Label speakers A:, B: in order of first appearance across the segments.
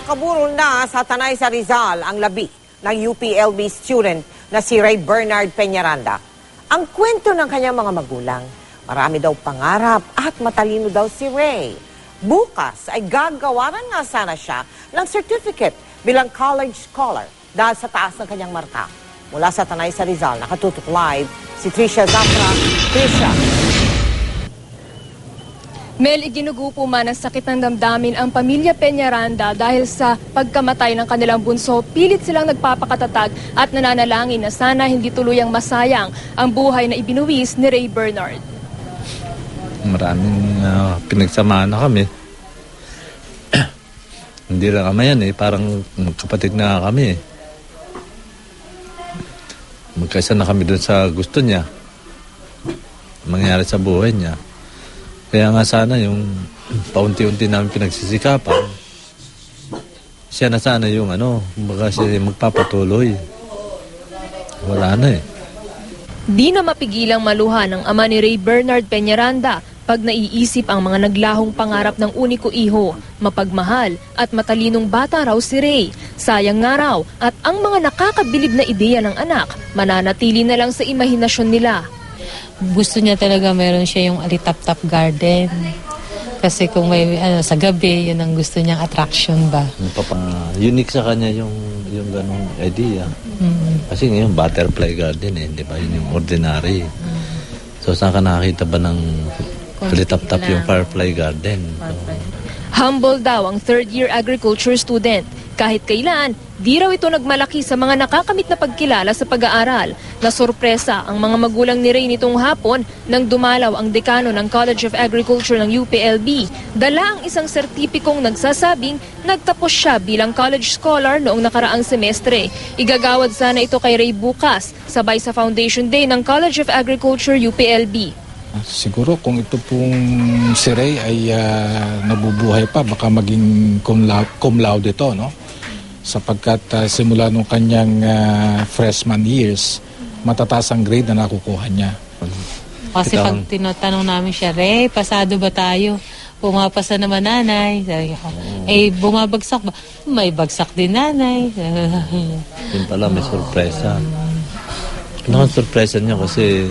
A: Nakaburol na sa Tanay sa Rizal ang labi ng UPLB student na si Ray Bernard Peñaranda. Ang kwento ng kanyang mga magulang, marami daw pangarap at matalino daw si Ray. Bukas ay gagawaran nga sana siya ng certificate bilang college scholar dahil sa taas ng kanyang marka. Mula sa Tanay sa Rizal, nakatutok live si Tricia Zafra. Tricia.
B: Mel, iginugupo man ng sakit ng damdamin ang pamilya Peñaranda dahil sa pagkamatay ng kanilang bunso. Pilit silang nagpapakatatag at nananalangin na sana hindi tuluyang masayang ang buhay na ibinuwis ni Ray Bernard.
C: Maraming pinagsamahan na kami. Hindi lang kami yan parang magkapatid na kami. Magkaisa na kami doon sa gusto niya. Mangyari sa buhay niya. Kaya nga sana yung paunti-unti namin pinagsisikapan, siya na sana yung baka siya magpapatuloy. Wala na
B: Di na mapigilang maluha ng ama ni Ray Bernard Peñaranda pag naiisip ang mga naglahong pangarap ng uniko iho, mapagmahal at matalinong bata raw si Ray. Sayang nga raw at ang mga nakakabilib na ideya ng anak, mananatili na lang sa imahinasyon nila.
D: Gusto niya talaga meron siya yung alitap-tap garden. Kasi kung may sa gabi, yun ang gusto niyang attraction ba.
C: Unique sa kanya yung ganong idea. Kasi ngayon butterfly garden di ba? Yun yung ordinary. So saan ka nakakita ba ng alitap-tap yung firefly garden?
B: Humble daw ang third-year agriculture student. Kahit kailan, di raw ito nagmalaki sa mga nakakamit na pagkilala sa pag-aaral. Nasorpresa ang mga magulang ni Ray nitong hapon nang dumalaw ang dekano ng College of Agriculture ng UPLB. Dala ang isang sertipikong nagsasabing nagtapos siya bilang college scholar noong nakaraang semestre. Igagawad sana ito kay Ray bukas, sabay sa Foundation Day ng College of Agriculture UPLB.
E: Siguro kung ito pong si Ray ay nabubuhay pa, baka maging cum laude ito, no? Sapagkat simula nung kanyang freshman years, matataas ang grade na nakukuha niya.
D: Kasi pag tinatanong namin siya, Ray, pasado ba tayo? Pumapasa naman nanay. Sabi ko, bumabagsak ba? May bagsak din nanay.
C: Yun pala, may sorpresa. Sorpresa niya kasi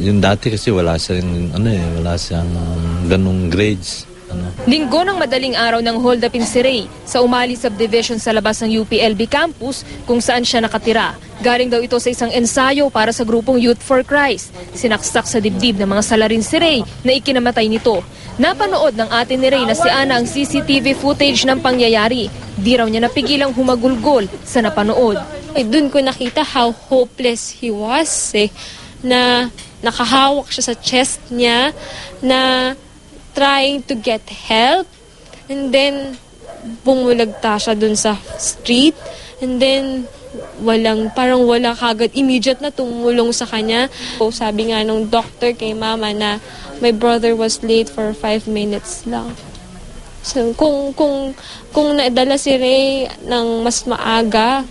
C: yung dati kasi wala siyang ganung grades.
B: Linggo ng madaling araw ng hold-upin si Ray sa Umali Subdivision sa labas ng UPLB campus kung saan siya nakatira. Galing daw ito sa isang ensayo para sa grupong Youth for Christ. Sinaksak sa dibdib ng mga salarin si Ray na ikinamatay nito. Napanood ng ate ni Ray na si Ana ang CCTV footage ng pangyayari. Di raw niya napigilang humagulgol sa napanood.
F: Doon ko nakita how hopeless he was na nakahawak siya sa chest niya, na trying to get help, and then bumulagta siya dun sa street, and then parang wala kagad immediate na tumulong sa kanya. So, sabi nga nung doctor kay mama na my brother was late for 5 minutes lang. So kung nadala si Ray ng mas maaga,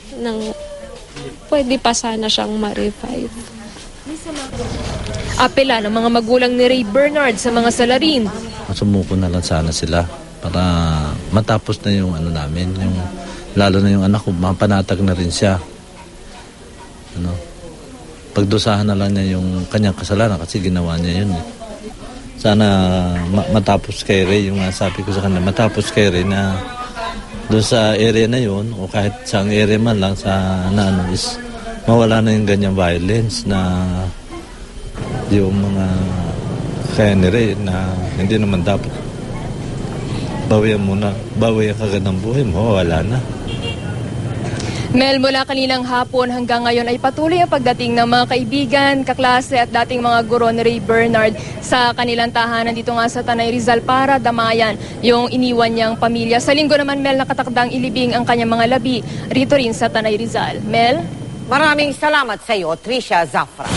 F: pwede pa sana siyang ma-revive.
B: Apela ng mga magulang ni Ray Bernard sa mga salarin.
C: Sumuko na lang sana sila para matapos na yung namin, lalo na yung anak ko, mapanatag na rin siya. Pagdusahan na lang niya yung kanyang kasalanan kasi ginawa niya yun. Sana matapos kay Ray, yung sabi ko sa kanya, matapos kay Ray na doon sa area na yun, o kahit sa area man lang is mawala na yung ganyang violence na yung mga kaya ni Ray na hindi naman dapat bawian kagad ng buhay mo, wala na.
B: Mel, mula kaninang hapon hanggang ngayon ay patuloy ang pagdating ng mga kaibigan, kaklase at dating mga guro ni Ray Bernard sa kanilang tahanan dito nga sa Tanay Rizal para damayan yung iniwan niyang pamilya. Sa linggo naman, Mel, nakatakdang ilibing ang kanyang mga labi rito rin sa Tanay Rizal. Mel?
A: Maraming salamat sa iyo, Tricia Zafra.